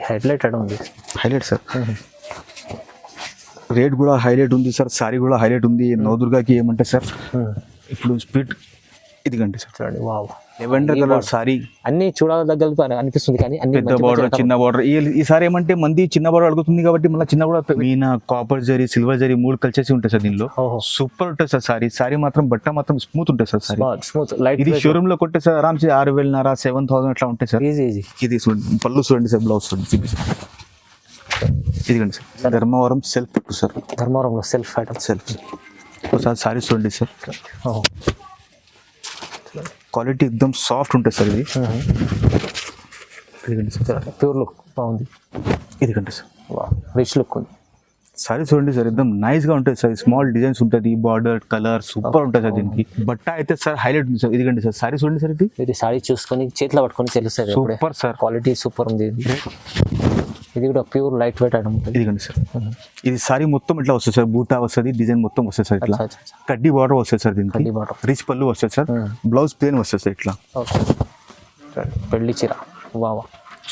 Highlight అక్కడ ఉంది. Highlight sir. Rate కూడా హైలైట్ ఉంది సార్, సారీ కూడా హైలైట్ ఉంది. నవదుర్గాకి ఏమంటే సార్ ఇప్పుడు స్పీడ్ ఇదిగండి సార్. చూడండి వావ్, లెవెండర్ కలర్ సారీ అన్ని చూడదగ్గ అనిపిస్తుంది కానీ అన్ని పెద్ద బార్డర్ చిన్న బార్డర్. ఈసారి ఏమంటే మంది చిన్న బార్డర్ అడుగుతుంది కాబట్టి మళ్ళీ చిన్న border Meena copper zari silver zari 3 కలిసేసి ఉంటాయి సార్ దీనిలో. సూపర్ ఉంటుంది సార్ సారీ. సారీ మాత్రం బట్ట మాత్రం స్మూత్ ఉంటుంది సార్ సారీ. Smooth light. ఇది షోరూమ్ లో కొట్టే సార్ ఆరామ్సే 6,000 7,000 అట్లా ఉంటాయి సార్. ఈజీ. ఇది చూడండి పళ్ళు చూడండి సార్, బ్లౌజ్ చూడండి. ఇదిగండి సార్ ధర్మవరం సెల్ఫ్ పెట్టు సార్. ధర్మవరంలో సెల్ఫ్ ఐటమ్. సెల్ఫ్ ఒకసారి సారీ చూడండి సార్. క్వాలిటీ ఎక్దమ్ సాఫ్ట్ ఉంటుంది సార్ ఇది. ఇదిగండి సార్ ప్యూర్ లుక్ బాగుంది. ఇదిగండి సార్ రిచ్ లుక్ ఉంది. సారీ చూడండి సార్ ఎక్దమ్ నైస్ గా ఉంటుంది సార్. స్మాల్ డిజైన్స్ ఉంటుంది, బార్డర్ కలర్ సూపర్ ఉంటుంది సార్ దీనికి. బట్ట అయితే సార్ హైలైట్ ఉంది సార్. ఇదిగండి సార్ సారీ చూడండి సార్. ఇది సారీ చూసుకొని చేతిలో పట్టుకొని తెలుస్తుంది. సూపర్ సార్, క్వాలిటీ సూపర్ ఉంది. ఇది కూడా ప్యూర్ లైట్ వెయిట్ ఐటమ్ ఉంటుంది. ఇదిగండి సార్ ఇది సారీ మొత్తం ఇట్లా వస్తుంది సార్. బూటా వస్తుంది, డిజైన్ మొత్తం వస్తుంది సార్. ఇట్లా కడ్డీ బార్డర్ వస్తుంది సార్ దీనికి. రిచ్ పళ్ళు వస్తుంది సార్. బ్లౌజ్ ప్లేన్ వస్తుంది సార్ ఇట్లా. పెళ్లి చీర వావ్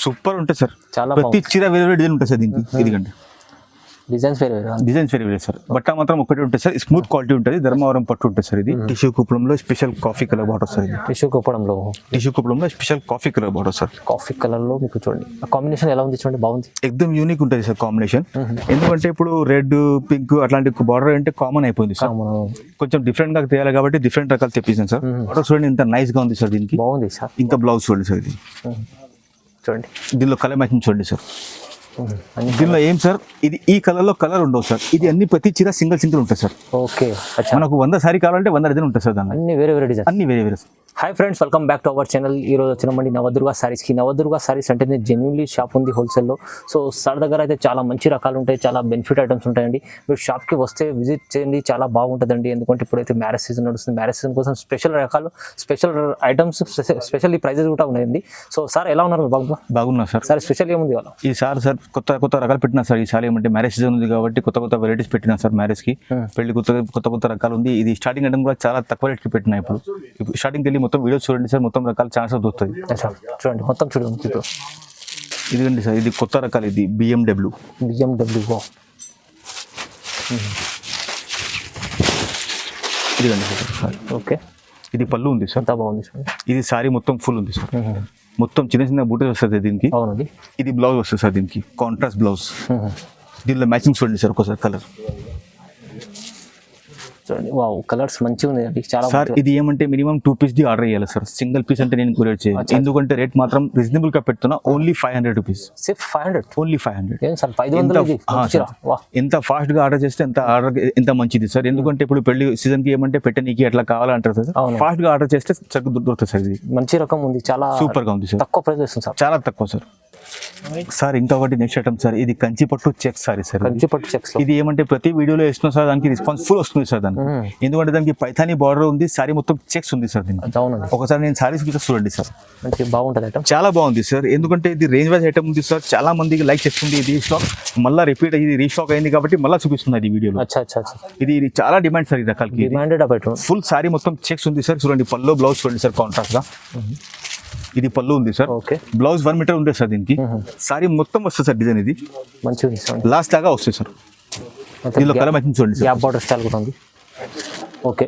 సూపర్ ఉంటుంది సార్. చాలా ప్రతి చీర వేరే వేరే డిజైన్ ఉంటుంది సార్ దీనికి. ఇదిగండి డిజైన్స్ వేరే సార్. బట్ట మాత్రం ఒకటి ఉంటుంది సార్. స్మూత్ క్వాలిటీ ఉంటుంది. ధర్మవరం పట్టు ఉంటుంది సార్. ఇది టిష్యూ కుప్పడంలో special coffee colour border sir. ఇది టిష్యూ కుప్పడంలో special coffee colour border sir. Coffee colour లో మీకు చూడండి కాంబినేషన్ ఎలా ఉంది చూడండి, బాగుంది. ఎక్దమ్ యూనిక్ ఉంటుంది సార్ కాంబినేషన్. ఎందుకంటే ఇప్పుడు రెడ్ పింక్ అట్లాంటి బార్డర్ అంటే కామన్ అయిపోయింది సార్. కొంచెం డిఫరెంట్ గా తేయాలి కాబట్టి డిఫరెంట్ రకాలు తెప్పించాను సార్. బార్డర్ చూడండి ఎంత నైస్ గా ఉంది సార్ దీనికి. బాగుంది సార్. ఇంకా బ్లౌజ్ చూడండి సార్. ఇది చూడండి దీనిలో కలర్ మ్యాచింగ్ చూడండి సార్. దీనిలో ఏం సార్ ఇది ఈ కలర్ లో కలర్ ఉండవు సార్. ఇది అన్ని ప్రతి చీర సింగిల్ ఉంటుంది సార్. ఓకే మనకు 100 సారీ కావాలంటే 100 డిజైన్ ఉంటుంది సార్. దాన్ని అన్ని వేరే డిజైన్, అన్ని వేరే. Hi friends, welcome back to our channel. ఈ రోజు వచ్చినామండి నవదుర్గా సారీస్కి. నవదుర్గా సారీస్ అంటే జెన్యున్లీ షాప్ ఉంది హోల్సేల్లో. సో సార్ దగ్గర అయితే చాలా మంచి రకాలు ఉంటాయి, చాలా బెనిఫిట్ ఐటమ్స్ ఉంటాయండి. మీరు షాప్కి వస్తే విజిట్ చేయండి, చాలా బాగుంటుందండి. ఎందుకంటే ఇప్పుడైతే మ్యారేజ్ సీజన్ నడుస్తుంది. మ్యారేజ్ సీజన్ కోసం స్పెషల్ రకాలు, స్పెషల్ ఐటమ్స్, స్పెషల్లీ ప్రైజెస్ కూడా ఉన్నాయండి. సో సార్ ఎలా ఉన్నారు? బాగున్నా సార్. సార్ స్పెషల్ ఏముంది వాళ్ళ ఈ సార్ కొత్త రకాలు పెట్టినా సార్. ఈ సార్ ఏమంటే మ్యారేజ్ సీజన్ ఉంది కాబట్టి కొత్త వెరైటీస్ పెట్టినా సార్. మ్యారేజ్ కి పెళ్లి కొత్త రకాలు ఉంది. ఇది స్టార్టింగ్ ఐటమ్ కూడా చాలా తక్కువ రేట్కి పెట్టినా. ఇప్పుడు స్టార్టింగ్ వెళ్ళి మొత్తం వీడియోస్ చూడండి సార్. మొత్తం రకాల ఛాన్సెస్ దొరుకుతుంది. చూడండి మొత్తం చూడండి. ఇదిగండి సార్ ఇది కొత్త రకాలు. ఇది బిఎండబ్ల్యూ. ఇదిగండి సార్. ఓకే ఇది పళ్ళు ఉంది సార్. బాగుంది సార్. ఇది సారీ మొత్తం ఫుల్ ఉంది సార్. మొత్తం చిన్న బూటలు వస్తుంది దీనికి. అవునండి. ఇది బ్లౌజ్ వస్తుంది సార్ దీనికి, కాంట్రాస్ట్ బ్లౌజ్. దీనిలో మ్యాచింగ్ చూడండి సార్ ఒకసారి కలర్. చూడండి వావ్, కలర్స్ మంచిగా ఉంది చాలా సార్. ఇది ఏమంటే మినిమం 2 పీస్ ది ఆర్డర్ చేయాలి సార్. సింగిల్ పీస్ అంటే నేను కొరియర్ చేయాలి. ఎందుకంటే రేట్ మాత్రం రీజనబుల్ గా పెడుతున్నా. Only 500 rupees. 500 ఓన్లీ 500. ఎంత ఫాస్ట్ గా ఆర్డర్ చేస్తే ఎంత మంచిది సార్. ఎందుకంటే ఇప్పుడు పెళ్లి సీజన్ కి ఏమంటే పెట్టనీకి అట్లా కావాలంటారు సార్. ఫాస్ట్ గా ఆర్డర్ చేస్తే దొరుకుతుంది సార్. ఇది మంచి రకం ఉంది, చాలా సూపర్ గా ఉంది సార్. తక్కువ ప్రైస్ వస్తుంది సార్, చాలా తక్కువ సార్. సార్ ఇంకొకటి నెక్స్ట్ ఐటమ్ సార్. ఇది కంచి పట్టు చెక్స్ సారీ సార్. కంచి పట్టు చెక్స్. ఇది ఏమంటే ప్రతి వీడియోలో వేస్తున్నా సార్. దానికి రెస్పాన్స్ ఫుల్ వస్తుంది సార్ దానికి. ఎందుకంటే దానికి పైథానీ బార్డర్ ఉంది, సారీ మొత్తం చెక్స్ ఉంది సార్ దీనికి. ఒకసారి నేను సారీస్ చూడండి సార్. బాగుంటుంది ఐటమ్, చాలా బాగుంది సార్. ఎందుకంటే ఇది రేంజ్ వైజ్ ఐటమ్ ఉంది సార్. చాలా మందికి లైక్ చేస్తుంది. ఇది స్టాక్ మళ్ళీ రిపీట్ ఇది రీస్టాక్ అయింది కాబట్టి మళ్ళీ చూపిస్తుంది ఇది వీడియోలో. ఇది చాలా డిమాండ్ సార్. ఈ రకాలకి ఫుల్ సారీ మొత్తం చెక్స్ ఉంది సార్. చూడండి పల్లో బ్లౌజ్ చూడండి సార్ కాంట్రాస్ట్ గా. ఇది పళ్ళు ఉంది సార్. బ్లౌజ్ 1 మీటర్ ఉంటుంది సార్ దీనికి. సారీ మొత్తం వస్తుంది సార్ డిజైన్. ఇది మంచిగా లాస్ట్ దాకా వస్తుంది సార్. దీనిలో కలర్ మ్యాచింగ్ చూడండి సార్. బార్డర్ స్టైల్ కూడా ఉంది. ఓకే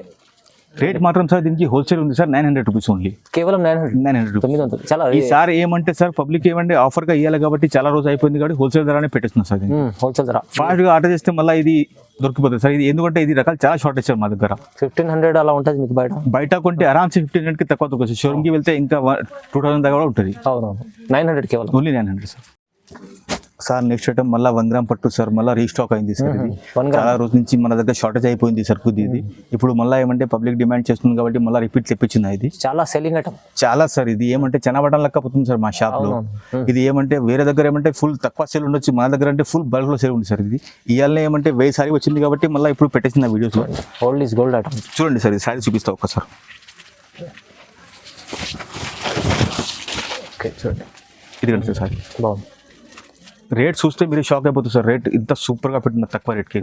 రేట్ మాత్రం సార్ దీనికి హోల్సేల్ ఉంది సార్. 900 rupees only. కేవలం 900 రూపీస్. చాలా ఈ సార్ ఏమంటే సార్ పబ్లిక్ ఏమంటే ఆఫర్ గా ఇవ్వాలి కాబట్టి చాలా రోజు అయిపోయింది కాబట్టి హోల్సేల్ ధరనే పెట్టేస్తున్నా సార్. హోల్సేల్ ధర ఫాస్ట్ గా ఆర్డర్ చేస్తే మళ్ళీ ఇది దొరికిపోతుంది సార్. ఇది ఎందుకంటే ఇది రకాలు చాలా షార్టేజ్ సార్ మా దగ్గర. 1500 అలా ఉంటుంది మీకు బయట కొంటే ఆరామ్సే 1500 కి తక్కువ దొరుకుతుంది. షోరూమ్ కి వెళ్తే ఇంకా 2000 దాకా కూడా ఉంటుంది. 900 కేవలం only 900 sir. Sir next item మళ్ళీ 1 గ్రామ్ పట్టు సార్. మళ్ళీ రీస్టాక్ అయింది సార్. ఇది చాలా రోజు నుంచి మన దగ్గర షార్టేజ్ అయిపోయింది సార్ కొద్ది. ఇది ఇప్పుడు మళ్ళీ ఏమంటే పబ్లిక్ డిమాండ్ చేస్తుంది కాబట్టి మళ్ళీ రిపీట్ తెప్పించింది. ఇది చాలా సెల్లింగ్ ఐటమ్ చాలా సార్. ఇది ఏమంటే చెనబటం లెక్క పోతుంది సార్ మా షాప్ లో. ఇది ఏమంటే వేరే దగ్గర ఏమంటే ఫుల్ తక్కువ సేల్ ఉండొచ్చు, మన దగ్గర అంటే ఫుల్ బల్క్ లో సేల్ ఉంది సార్. ఇది ఇవాళ ఏమంటే 1000 సారీ వచ్చింది కాబట్టి మళ్ళీ ఇప్పుడు పెట్టేసింది వీడియోస్ లో. Old is gold item. చూడండి సార్. ఈ సారీ చూపిస్తా ఒక్కసారి. చూడండి ఇది సారీ బాగుంది. రేట్ చూస్తే మీరు షాక్ అయిపోతుంది సార్. రేట్ ఇంత సూపర్ గా పెట్టిన తక్కువ రేట్ కి.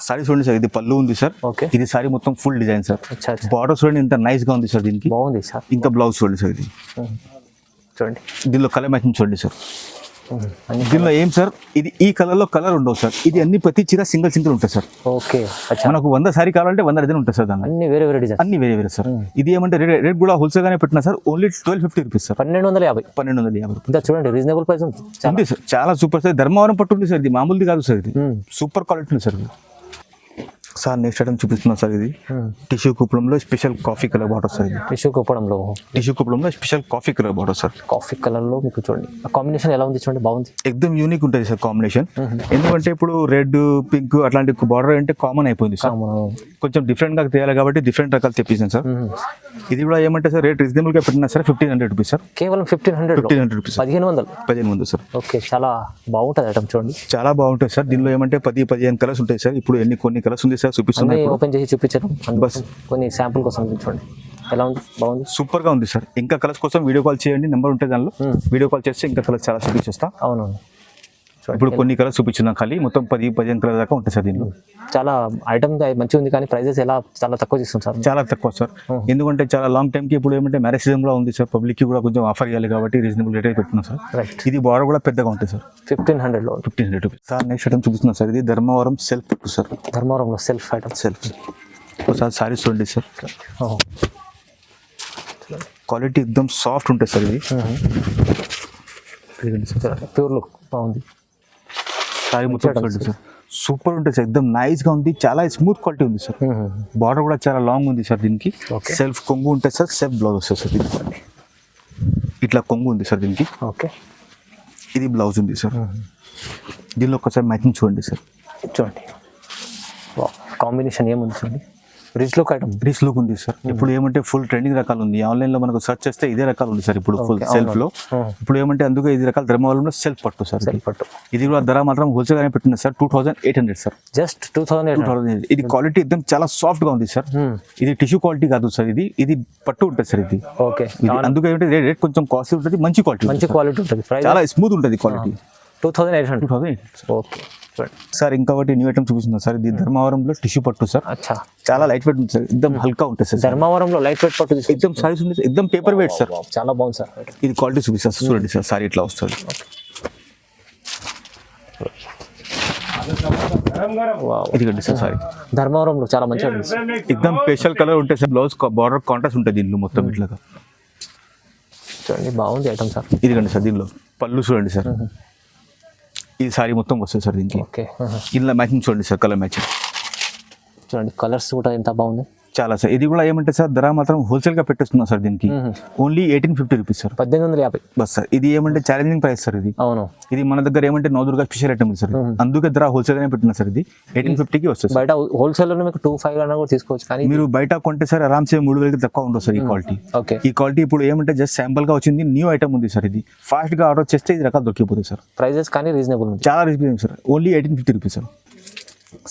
సారీ చూడండి సార్. ఇది పళ్ళు ఉంది సార్. ఇది సారీ మొత్తం ఫుల్ డిజైన్ సార్. బార్డర్ చూడండి ఎంత నైస్ గా ఉంది సార్ దీనికి. బాగుంది సార్. ఇంకా బ్లౌజ్ చూడండి సార్. ఇది చూడండి. దీనిలో కలర్ మ్యాచింగ్ చూడండి సార్. దీనిలో ఏం సార్, ఇది ఈ కలర్ లో కలర్ ఉండవు సార్. ఇది అన్ని ప్రతి చీర సింగిల్ ఉంటుంది సార్. ఓకే, మనకు 100 సారీ కావాలంటే 100 డిజైన్ ఉంటుంది సార్. దాన్ని అన్ని వేరే వేరే డిజైన్, అన్ని వేరే వేరే సార్. ఇది ఏమంటే రేట్ కూడా హోల్సేల్ గానే పెట్టినా సార్. Only 1250 rupees sir. 1250 రూపాయలు. చూడండి, రీజనబుల్ ప్రైస్ ఉంది సార్. చాలా సూపర్ సార్. ధర్మవరం పట్టు ఉంది సార్. ఇది మామూలుది కాదు సార్. ఇది సూపర్ క్వాలిటీ ఉంది సార్. సార్ నెక్స్ట్ ఐటమ్ చూపిస్తున్నాం సార్. ఇది టిష్యూ కుప్పడంలో special coffee colour border sir. ఇది టిష్యూ కుప్పడంలో special coffee colour border sir. Coffee colour లో మీకు చూడండి కాంబినేషన్ ఎలా ఉంది చూడండి, బాగుంది. ఎక్దమ్ యూనిక్ ఉంటుంది సార్ కాంబినేషన్. ఎందుకంటే ఇప్పుడు రెడ్ పింక్ అట్లాంటి బార్డర్ అంటే కామన్ అయిపోయింది సార్. కొంచెం డిఫరెంట్ గా తేయాలి కాబట్టి డిఫరెంట్ రకాలు తెప్పించాను సార్. ఇది కూడా ఏమంటే సార్ రేట్ రీజనబుల్ గా పెట్టినా సార్. 1500 rupees sir. కేవలం 1500 రూపీస్. 1500 సార్. ఓకే, చాలా బాగుంటుంది ఐటమ్ చూడండి, చాలా బాగుంటుంది సార్. దీనిలో ఏమంటే 15 కలర్స్ ఉంటాయి సార్. ఇప్పుడు కొన్ని కలర్స్ ఉంది సార్, చూపిస్తున్నాయి. ఓపెన్ చేసి చూపించారు బస్, కొన్ని శాంపుల్ కోసం చూడండి ఎలా ఉంది, బాగుంది, సూపర్ గా ఉంది సార్. ఇంకా కలర్స్ కోసం వీడియో కాల్ చేయండి, నెంబర్ ఉంటుంది దానిలో. వీడియో కాల్ చేస్తే ఇంకా కలర్స్ చాలా చూపించేస్తా. అవునవును, ఇప్పుడు కొన్ని కలర్స్ చూపించిన ఖాళీ మొత్తం 10-15 కలర్ దాకా ఉంటుంది సార్. దీనిలో చాలా ఐటమ్ మంచిగా ఉంది, కానీ ప్రైజెస్ ఎలా చాలా తక్కువ చేస్తుంది సార్. చాలా తక్కువ సార్. ఎందుకంటే చాలా లాంగ్ టైం కి ఇప్పుడు ఏమంటే మ్యారేజ్ సీజన్ కూడా ఉంది సార్. పబ్లిక్ కి కూడా కొంచెం ఆఫర్ ఇవ్వాలి కాబట్టి రీజనబుల్ రేట్ పెట్టినా సార్. ఇది బార్డర్ కూడా పెద్దగా ఉంటుంది sir. 1500 rupees sir. Next item చూపిస్తున్నా సార్. ఇది ధర్మవరం సెల్ఫ్ పట్టు సార్. ధర్మవరంలో సెల్ఫ్ ఐటమ్. ఒకసారి సారీస్ చూడండి సార్. క్వాలిటీ ఎక్దమ్ సాఫ్ట్ ఉంటుంది సార్. ఇది ప్యూర్ లుక్ బాగుంది. సారీ మొత్తం చూడండి సార్, సూపర్ ఉంటుంది సార్. ఎక్దమ్ నైస్ గా ఉంది, చాలా స్మూత్ క్వాలిటీ ఉంది సార్. బార్డర్ కూడా చాలా లాంగ్ ఉంది సార్. దీనికి సెల్ఫ్ కొంగు ఉంటుంది సార్, సెల్ఫ్ బ్లౌజ్ వస్తుంది సార్. దీనికి ఇట్లా కొంగు ఉంది సార్. దీనికి ఓకే, ఇది బ్లౌజ్ ఉంది సార్. దీనిలో ఒకసారి మ్యాచింగ్ చూడండి సార్. చూడండి కాంబినేషన్ ఏముంది చూడండి, rich look item. Rich look ఉంది సార్. ఇప్పుడు ఏమంటే ఫుల్ ట్రెండింగ్ రకాలు ఉంది. ఆన్లైన్ లో మనకు సెర్చ్ చేస్తే ఇదే రకాలు ఉంది సార్. ఇప్పుడు ఫుల్ సెల్ఫ్ లో ఇప్పుడు ఏమంటే అందుకే ఇది రకాల ధర్మవరంలో సెల్ఫ్ పట్టు సార్. ఇది కూడా ధర మాత్రం హోల్సేల్ గానే పెట్టింది సార్. 2800 సార్. జస్ట్ 2800. ఇది క్వాలిటీ ఎక్దమ్ చాలా సాఫ్ట్ గా ఉంది సార్. ఇది టిష్యూ క్వాలిటీ కాదు సార్. ఇది పట్టు ఉంటుంది సార్. ఇది ఓకే, అందుకే రేట్ కొంచెం కాస్ట్లీ ఉంటుంది, మంచి క్వాలిటీ ఉంటుంది, చాలా స్మూత్ ఉంటుంది క్వాలిటీ. 2800. Okay sir. ఇంకొకటి న్యూ ఐటమ్ చూపిస్తున్నా సార్. ఇది ధర్మవరంలో టిష్యూ పట్టు సార్. చాలా లైట్ వెయిట్ ఉంటుంది సార్. ఎక్దమ్ హల్కా ఉంటుంది సార్. ధర్మవరంలో లైట్ వెయిట్ పట్టు ఎక్దమ్ సారీస్ ఉంది, ఎక్దమ్ పేపర్ వెయిట్ సార్. చాలా బాగుంది సార్. ఇది క్వాలిటీ చూపిస్తా సార్. చూడండి సార్, సారీ ఇట్లా వస్తుంది. ఇది సార్ సారీ. ధర్మవరంలో చాలా మంచిగా ఎక్దమ్ స్పెషల్ కలర్ ఉంటుంది సార్. బ్లౌజ్ బార్డర్ కాంట్రాస్ట్ ఉంటుంది దీనిలో మొత్తం ఇట్లా. చూడండి బాగుంది ఐటమ్ సార్. ఇదిగండి సార్. దీనిలో పళ్ళు చూడండి సార్. ఈ సారీ మొత్తం వస్తుంది సార్. దీనికి ఇలా మ్యాచింగ్ చూడండి సార్. కలర్ మ్యాచింగ్ చూడండి, కలర్స్ కూడా ఎంత బాగుంది చాలా సార్. ఇది కూడా ఏమంటే సార్ ధర మాత్రం హోల్సేల్ గా పెట్టేస్తున్నా సార్. దీనికి only 1850 rupees sir. 1850 bus sir. ఇది ఏమంటే ఛాలెంజింగ్ ప్రైస్ సార్. ఇది అవును, ఇది మన దగ్గర ఏమంటే నవదుర్గ స్పెషల్ ఐటమ్ సార్. అందుకే ధర హోల్సేల్ గానే పెట్టినా సార్. ఇది 1850కి వస్తుంది. బయట హోల్సేల్ లో మీకు 25 అన్న కూడా తీసుకోవచ్చు, కానీ మీరు బయట కొంటే సార్ ఆరామ్సే 3000కి తక్కువ ఉండదు సార్. ఈ క్వాలిటీ ఈ క్వాలిటీ ఇప్పుడు ఏమంటే జస్ట్ శాంపుల్ గా వచ్చింది, న్యూ ఐటమ్ ఉంది సార్. ఇది ఫాస్ట్ గా ఆర్డర్ చేస్తే ఇది రకాలు దొరికిపోతుంది సార్. ప్రైజెస్ కానీ రీజనబుల్ ఉంది, చాలా reasonable sir. Only 1850 rupees sir.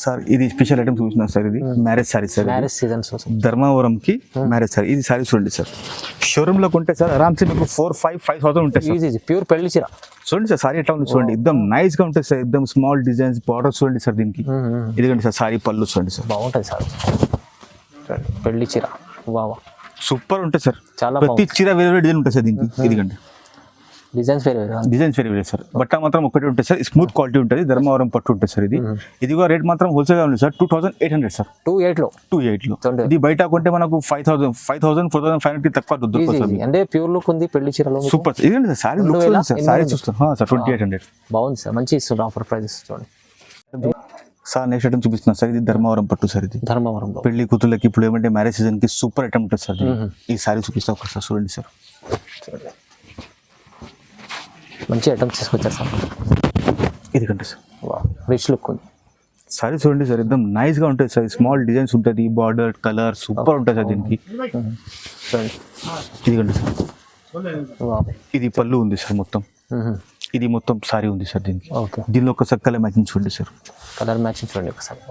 Sir ఇది స్పెషల్ ఐటమ్ చూపిస్తున్నారు సార్. ఇది marriage sorry sir. Marriage season Dharmavaram కి మ్యారేజ్ సారీ. ఇది సారీ చూడండి సార్. షోరూమ్ లో కొంటే సార్ ఆరామ్సే మీకు 4,000-5,000 ఉంటాయి సార్. ప్యూర్ పెళ్లి చీర చూడండి సార్. సారీ ఎట్లా ఉంది చూడండి, ఎక్దమ్ నైస్ గా ఉంటుంది సార్. ఎక్దమ్ స్మాల్ డిజైన్స్ బార్డర్ చూడండి సార్. దీనికి ఇదిగండి సార్. సారీ పళ్ళు చూడండి సార్, బాగుంటుంది సార్. పెళ్లి చీర వావ్, సూపర్ ఉంటుంది సార్. చాలా ప్రతి చీర వేరే వేరే డిజైన్ ఉంటుంది సార్. దీనికి ఇదిగండి డిజైన్స్ వేరే సార్. బట్ట మాత్రం ఒకటి ఉంటుంది సార్. స్మూత్ క్వాలిటీ ఉంటుంది. ధర్మవరం పట్టు ఉంటుంది సార్. ఇది కూడా రేట్ మాత్రం హోల్సేల్ గా ఉంది సార్. 2800 సార్. 28 లో. ఇది బయట కొంటే మనకు 5,000-4,500 తక్కువ దొరుకుతుంది. అంటే ప్యూర్ లుక్ ఉంది పెళ్లి చీరలో. సూపర్. ఇదండి sir. Sorry look sir. Sorry చూస్తాం సార్. 2800 బాగుంది సార్. మంచి ఇస్తుంది ఆఫర్ ప్రైజెస్ చూడండి సార్. నెక్స్ట్ ఐటమ్ చూపిస్తున్నా సార్. ఇది ధర్మవరం పట్టు సార్. ఇది ధర్మవరంలో పెళ్లి కూతుర్లకి ఇప్పుడు ఏమంటే మ్యారేజ్ సీజన్ కి సూపర్ ఐటమ్ ఉంటుంది సార్. ఈ సారీ చూపిస్తా ఒకసారి చూడండి సార్. మంచి ఐటమ్స్ తీసుకొచ్చారు సార్. ఇది కంటే సార్ రిచ్ లుక్ ఉంది. సారీ చూడండి సార్. ఎక్దమ్ నైస్ గా ఉంటుంది సార్. స్మాల్ డిజైన్స్ ఉంటుంది, బార్డర్ కలర్ సూపర్ ఉంటుంది సార్. దీనికి ఇది కంటే సార్. ఇది పళ్ళు ఉంది సార్ మొత్తం. ఇది మొత్తం సారీ ఉంది సార్. దీనికి దీనిలో ఒకసారి కలర్ మ్యాచింగ్ చూడండి సార్. కలర్ మ్యాచింగ్ చూడండి ఒకసారి.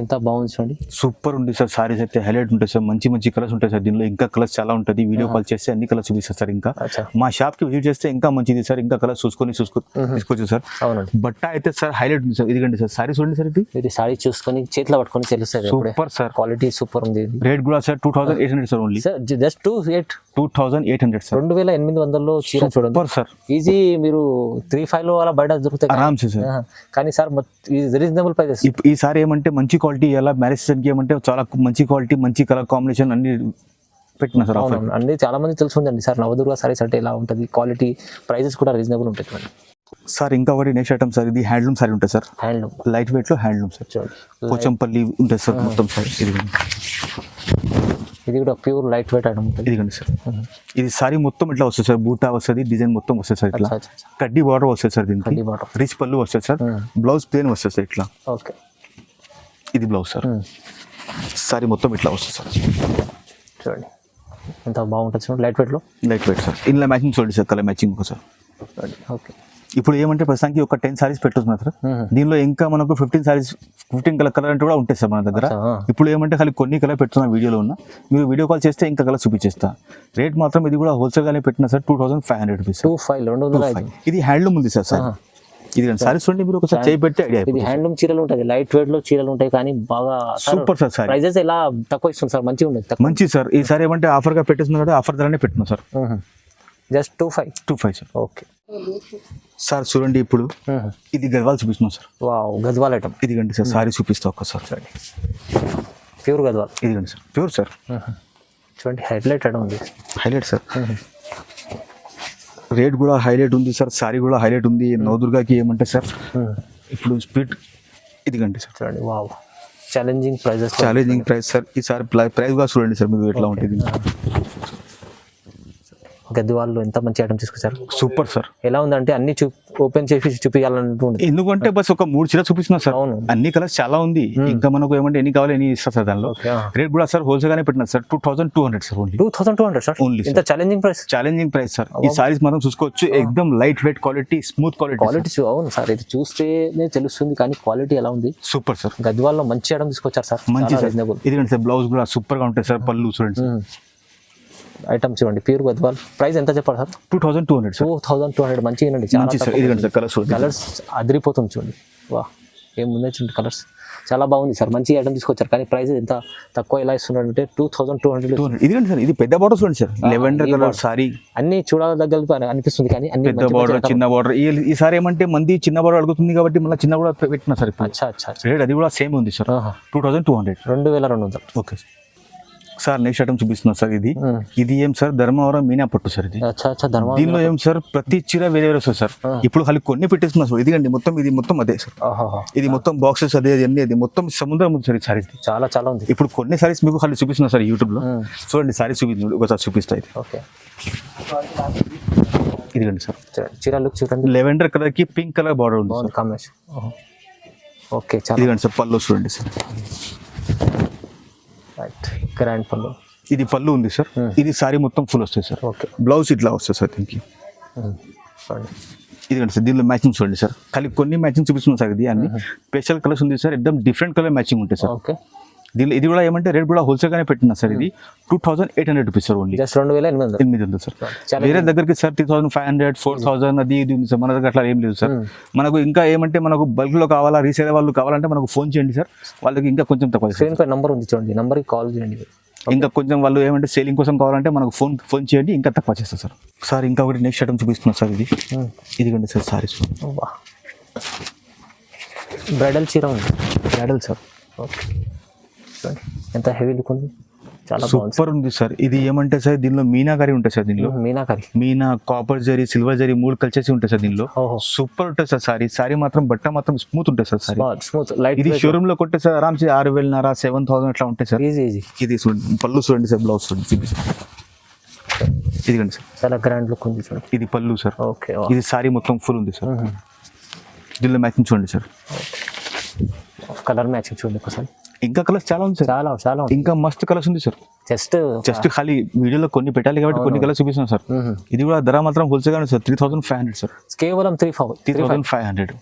ఎంత బాగుంది చూడండి. సూపర్ ఉంది సార్. సారీస్ అయితే హైలైట్ ఉంటాయి సార్. మంచి మంచి కలర్స్ ఉంటాయి సార్ దీనిలో. ఇంకా కలర్స్ చాలా ఉంటుంది. వీడియో కాల్ చేస్తే అన్ని కలర్స్ చూపిస్తారు సార్. ఇంకా మా షాప్ కి విజిట్ చేస్తే ఇంకా మంచిది సార్. ఇంకా కలర్స్ తీసుకోవచ్చు సార్. అవునండి. బట్ట అయితే సార్ హైలైట్ ఉంది సార్. ఇదిగండి సార్ సారీ చూడండి సార్. ఇది సారీ చూసుకొని చేతిలో పట్టుకొని తెలుస్తుంది. Super sir. క్వాలిటీ సూపర్ ఉంది. రేట్ కూడా sir 2800 sir. Only sir just 2800 sir. 2800లో చీర చూడండి. Super sir. ఈజీ మీరు 3-5 లో అలా బయట దొరుకుతాయి ఆరామ్సే సార్. కానీ సార్ రీజనబుల్ ప్రైసెస్. ఈసారి ఏమంటే మంచి క్వాలిటీ ఎలా మ్యారేజ్ సీజన్ కి ఏమంటే చాలా మంచి క్వాలిటీ మంచి కలర్ కాంబినేషన్ అన్ని పెట్టిన సార్. అన్ని చాలా మంది తెలుసుందండి సార్ నవదుర్గ సారీస్ అంటే ఎలా ఉంటుంది, క్వాలిటీ ప్రైసెస్ కూడా రీజనబుల్ ఉంటాయి సార్. ఇంకా ఒకటి నెక్స్ట్ ఐటమ్ సార్. ఇది హ్యాండ్లూమ్ సారీ ఉంటుంది సార్. హ్యాండ్లూమ్ లైట్ వెయిట్ లో హ్యాండ్లూమ్ సార్. చూడండి పోచంపల్లి ఉంటుంది సార్ మొత్తం సార్. ఇది కూడా ప్యూర్ లైట్ వెయిట్ ఐటమ్ ఉంటుంది. ఇదిగండి సార్. ఇది సారీ మొత్తం ఇట్లా వస్తుంది సార్. బూటా వస్తుంది, డిజైన్ మొత్తం వస్తుంది సార్. ఇట్లా కడ్డీ బార్డర్ వస్తుంది సార్. దీనికి రిచ్ పళ్ళు వస్తుంది సార్. బ్లౌజ్ ప్లేన్ వస్తుంది సార్. ఇట్లా ఓకే. ఇది బ్లౌజ్ సార్. సారీ మొత్తం ఇట్లా వస్తుంది సార్. చూడండి ఎంత బాగుంటుంది సార్. లైట్ వెయిట్ లో. Light weight sir. ఇందులో మ్యాచింగ్ చూడండి sir. Colour matching sir. Okay. ఇప్పుడు ఏమంటే ప్రస్తుతానికి ఒక 10 సారీస్ పెట్టుతున్నారు సార్. దీనిలో ఇంకా మనకు 15 కలర్ అంటే కూడా ఉంటాయి సార్ మన దగ్గర. ఇప్పుడు ఏమంటే ఖాళీ కొన్ని కలర్ పెడుతున్నా వీడియోలో ఉన్న. మీరు వీడియో కాల్ చేస్తే ఇంకా కలర్ చూపించేస్తా. రేట్ మాత్రం ఇది కూడా హోల్సేల్ గానే పెట్టిన సార్. 2500 రూపీస్. 2,500. ఇది హ్యాండ్లూమ్ ఉంది సార్. ఇది సారీస్ చూడండి మీరు ఒకసారి చేయి పెట్టి ఐడియా. ఇది హ్యాండ్లూమ్ చీరలు ఉంటాయి, లైట్ వెయిట్ లో చీరలు ఉంటాయి. కానీ బాగా సూపర్ సార్. సార్ ప్రైజెస్ ఎలా తక్కువ ఇస్తుంది సార్. మంచిగా ఉండదు. మంచి సార్. ఈ సారీ ఏమంటే ఆఫర్ గా పెట్టేస్తున్నా కూడా ఆఫర్ ధరనే పెట్టినా sir. Just 25 sir. Okay sir. చూడండి ఇప్పుడు ఇది గద్వాల్ చూపిస్తున్నాం సార్. Wow Gadwal item. ఇదిగండి సార్. సారీ చూపిస్తా ఒక్కసారి. చూడండి ప్యూర్ గద్వాల్. ఇదిగండి సార్. Pure sir. చూడండి హైలైట్ ఐటమ్ ఉంది. Highlight sir. రేట్ కూడా హైలైట్ ఉంది సార్. సారీ కూడా హైలైట్ ఉంది. నవదుర్గాకి ఏమంటే సార్ ఇప్పుడు స్పీడ్ ఇదిగండి సార్. చూడండి వావ్ ఛాలెంజింగ్ ప్రైస్ సార్. ఈసారి ప్రైస్ కూడా చూడండి సార్ మీరు ఎట్లా ఉంటుంది. గద్వాల్లో ఎంత మంచి ఐటమ్ తీసుకొచ్చారు. Super sir. ఎలా ఉందంటే అన్ని ఓపెన్ చేసి చూపించాలంటుంది. ఎందుకంటే బస్ ఒక 3 చీర చూపిస్తున్నా సార్. అన్ని కలర్స్ చాలా ఉంది. ఇంకా మనకు ఏమంటే ఎన్ని కావాలి ఎన్ని ఇస్తారు సార్. దానిలో రేట్ కూడా సార్ హోల్సేల్ గానే పెట్టినా sir. 2200 sir. Only 2200 sir. Only ఇంత ఛాలెంజింగ్ ప్రైస్ సార్. ఈ సారీస్ మనం చూసుకోవచ్చు. ఎక్దమ్ light weight quality, smooth quality. అవును సార్. ఇది చూస్తేనే తెలుస్తుంది కానీ క్వాలిటీ ఎలా ఉంది. Super sir. గద్వాల్లో మంచి ఐటమ్ తీసుకొచ్చారు సార్. మంచి రీజనబుల్. ఇదిగండి సార్. బ్లౌజ్ కూడా సూపర్ గా ఉంటాయి సార్. పళ్ళు చూడండి. ఐటమ్ చూడండి ప్యూర్ గద్వాల్. ప్రైస్ ఎంత చెప్పాలి సార్. 2200 సార్. 2200 మంచిగా అండి. కలర్స్ అదిరిపోతుంది చూడండి. వా ఏముంది చూడండి కలర్స్ చాలా బాగుంది సార్. మంచి ఐటమ్ తీసుకొచ్చారు కానీ ప్రైస్ ఎంత తక్కువ ఎలా ఇస్తున్నారు అంటే 2200. ఇదిగండి సార్. ఇది పెద్ద బార్డర్ చూడండి సార్. Lavender colour sorry. అన్ని చూడదగ్గ అనిపిస్తుంది కానీ అన్ని పెద్ద బార్డర్ చిన్న బార్డర్. ఈ సారీ ఏమంటే మంది చిన్న బార్డర్ అడుగుతుంది కాబట్టి మళ్ళీ చిన్న బార్డర్ పెట్టినా సార్. అచ్చా. రేట్ అది కూడా సేమ్ ఉంది sir. 2200. 2200. Okay sir. Next item చూపిస్తున్నారు సార్. ఇది ఏం సార్ ధర్మవరం మీనా పట్టు సార్. ఇది దీనిలో ఏం సార్ ప్రతి చీర వేరే వేరే వస్తుంది సార్. ఇప్పుడు ఖాళీ కొన్ని పెట్టేస్తున్నారు సార్. ఇది మొత్తం అదే సార్. ఇది మొత్తం బాక్సెస్ అదే అన్ని. అది మొత్తం సముద్రం ఉంది సార్. ఈ సారీస్ చాలా ఉంది. ఇప్పుడు కొన్ని సారీస్ మీకు ఖాళీ చూపిస్తున్నారు సార్ యూట్యూబ్ లో. చూడండి సారీ ఒకసారి చూపిస్తా. ఇది ఓకే. ఇదిగండి సార్. చీర లుక్ చూడండి. లెవెండర్ కలర్ కి పింక్ కలర్ బార్డర్ ఉంది కాంబినేషన్. ఓకే. ఇదిగండి సార్. పళ్ళు చూడండి సార్. గ్రాండ్ పళ్ళు. ఇది పళ్ళు ఉంది సార్. ఇది సారీ మొత్తం ఫుల్ వస్తుంది సార్. ఓకే. బ్లౌజ్ ఇట్లా వస్తుంది సార్ దీనికి. ఇదిగండి సార్. దీనిలో మ్యాచింగ్ చూడండి సార్. ఖాళీ కొన్ని మ్యాచింగ్ చూపిస్తున్నాం సార్. ఇది అన్ని స్పెషల్ కలర్స్ ఉంది సార్. ఎక్దమ్ డిఫరెంట్ కలర్ మ్యాచింగ్ ఉంటాయి సార్. ఓకే. దీనిలో ఇది కూడా ఏమంటే రేట్ కూడా హోల్సేల్ గానే పెట్టినా సార్. ఇది 2800 రూపీస్ సార్. Only 2800 sir. వేరే దగ్గరికి సార్ 3500 4000 అది ఇది ఉంది సార్. మన దగ్గర అట్లా ఏం లేదు సార్. మనకు ఇంకా ఏమంటే మనకు బల్క్ లో కావాలా రీసేల్ వాళ్ళు కావాలంటే మనకు ఫోన్ చేయండి సార్. వాళ్ళకి ఇంకా కొంచెం తక్కువ నంబర్ ఉంది చూడండి. నంబర్ కాల్ చేయండి. ఇంకా కొంచెం వాళ్ళు ఏమంటే సేలింగ్ కోసం కావాలంటే మనకు ఫోన్ చేయండి ఇంకా తక్కువ చేస్తారు సార్. సార్ ఇంకా ఒకటి నెక్స్ట్ ఐటమ్ చూపిస్తున్నారు సార్. ఇదిగోండి సార్ సారీస్. బ్రైడల్ చీర ఉంది. Bridal sir. ఓకే. ఎంత హెవీ లుక్ ఉంది. చాలా సూపర్ ఉంది సార్. ఇది ఏమంటే సార్ దీనిలో మీనాకారి ఉంటుంది సార్. దీనిలో Meena copper zari silver zari 3 cultures ఉంటాయి సార్. దీనిలో సూపర్ ఉంటుంది సార్. సారీ మాత్రం బట్ట మాత్రం స్మూత్ ఉంటుంది సార్. సారీ ఇది షోరూమ్ లో కొట్టే సార్ ఆరామ్సే 6000 7000 అట్లా ఉంటాయి సార్. ఇది పళ్ళు చూడండి సార్. బ్లౌజ్ చూడండి చూపిస్తాను. ఇదిగండి సార్. చాలా గ్రాండ్ లుక్ ఉంది సార్. ఇది పళ్ళు సార్. ఓకే. ఇది సారీ మొత్తం ఫుల్ ఉంది సార్. దీనిలో మ్యాచింగ్ చూడండి సార్. కలర్ మ్యాచింగ్ చూడండి ఒకసారి. ఇంకా కలర్స్ చాలా ఉంది సార్. చాలా ఇంకా మస్తు కలర్స్ ఉంది సార్. జస్ట్ ఖాళీ వీడియోలో కొన్ని పెట్టాలి కాబట్టి కొన్ని కలర్స్ చూపిస్తున్నాం సార్. ఇది కూడా ధర మాత్రం హోల్సేల్ గానే సార్. 3500 సార్. కేవలం 3500.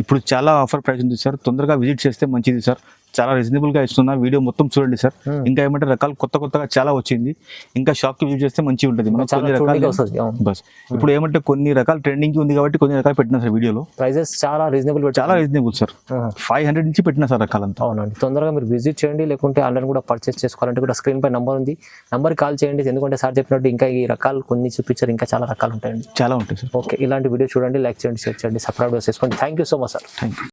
ఇప్పుడు చాలా ఆఫర్ ప్రైస్ ఉంది సార్. తొందరగా విజిట్ చేస్తే మంచిది సార్. చాలా రీజనబుల్ గా ఇస్తున్నా, వీడియో మొత్తం చూడండి సార్. ఇంకా ఏమంటే రకాలు కొత్తగా చాలా వచ్చింది, ఇంకా షాప్ కి విజిట్ చేస్తే మంచిగా ఉంటుంది. మనం కొన్ని రకాలు బస్ ఇప్పుడు ఏమంటే కొన్ని రకాలు ట్రెండింగ్ ఉంది కాబట్టి కొన్ని రకాలు పెట్టినా సార్ వీడియోలో. ప్రైజెస్ చాలా రీజనబుల్ సార్. 500 నుంచి పెట్టినా సార్ రకాలంతా. అవునండి, తొందరగా మీరు విజిట్ చేయండి, లేకుంటే ఆన్లైన్ కూడా పర్చేస్ చేసుకోవాలంటే కూడా స్క్రీన్ పై నంబర్ ఉంది, నంబర్ కాల్ చేయండి. ఎందుకంటే సార్ చెప్పినట్టు ఇంకా ఈ రకాలు కొన్ని చూపించారు, ఇంకా చాలా రకాలు ఉంటాయండి. చాలా ఉంటాయి సార్. ఓకే, ఇలాంటి వీడియో చూడండి, లైక్ చేయండి, షేర్ చేయండి, సబ్స్క్రైబ్ చేసుకోండి. Thank you so much sir. Thank you.